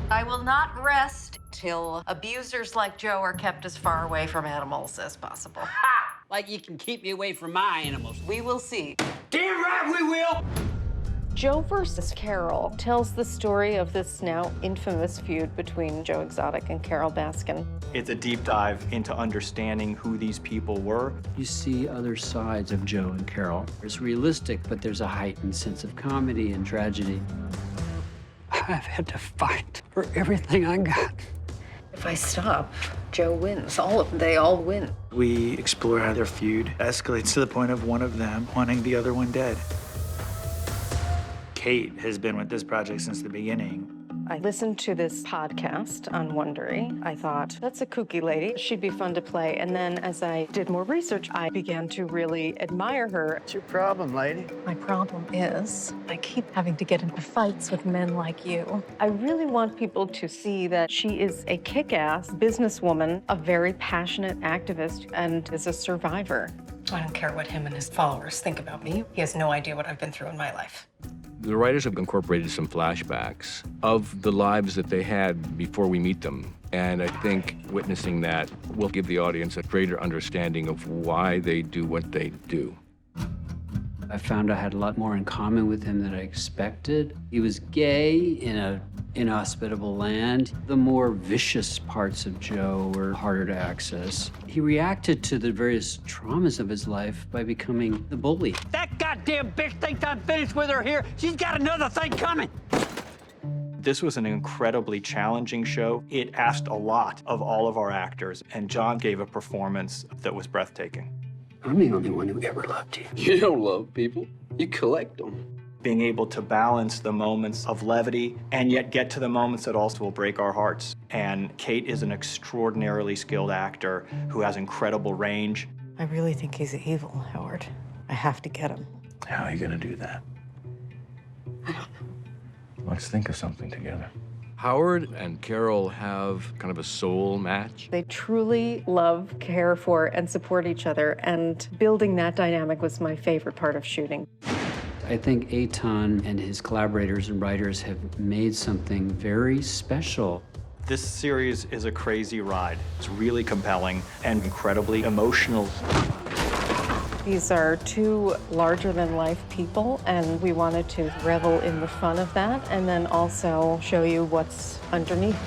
I will not rest till abusers like Joe are kept as far away from animals as possible. Ha! Like you can keep me away from my animals. We will see. Damn right we will! Joe versus Carole tells the story of this now infamous feud between Joe Exotic and Carole Baskin. It's a deep dive into understanding who these people were. You see other sides of Joe and Carole. It's realistic, but there's a heightened sense of comedy and tragedy. I've had to fight for everything I got. If I stop, Joe wins. They all win. We explore how their feud escalates to the point of one of them wanting the other one dead. Kate has been with this project since the beginning. I listened to this podcast on Wondery. I thought, that's a kooky lady. She'd be fun to play. And then as I did more research, I began to really admire her. What's your problem, lady? My problem is I keep having to get into fights with men like you. I really want people to see that she is a kick-ass businesswoman, a very passionate activist, and is a survivor. I don't care what him and his followers think about me. He has no idea what I've been through in my life. The writers have incorporated some flashbacks of the lives that they had before we meet them. And I think witnessing that will give the audience a greater understanding of why they do what they do. I found I had a lot more in common with him than I expected. He was gay in an inhospitable land. The more vicious parts of Joe were harder to access. He reacted to the various traumas of his life by becoming the bully. That goddamn bitch thinks I'm finished with her here. She's got another thing coming. This was an incredibly challenging show. It asked a lot of all of our actors, and John gave a performance that was breathtaking. I'm the only one who ever loved you. You don't love people, you collect them. Being able to balance the moments of levity and yet get to the moments that also will break our hearts. And Kate is an extraordinarily skilled actor who has incredible range. I really think he's evil, Howard. I have to get him. How are you gonna do that? Let's think of something together. Howard and Carole have kind of a soul match. They truly love, care for, and support each other, and building that dynamic was my favorite part of shooting. I think Eitan and his collaborators and writers have made something very special. This series is a crazy ride. It's really compelling and incredibly emotional. These are two larger-than-life people, and we wanted to revel in the fun of that and then also show you what's underneath.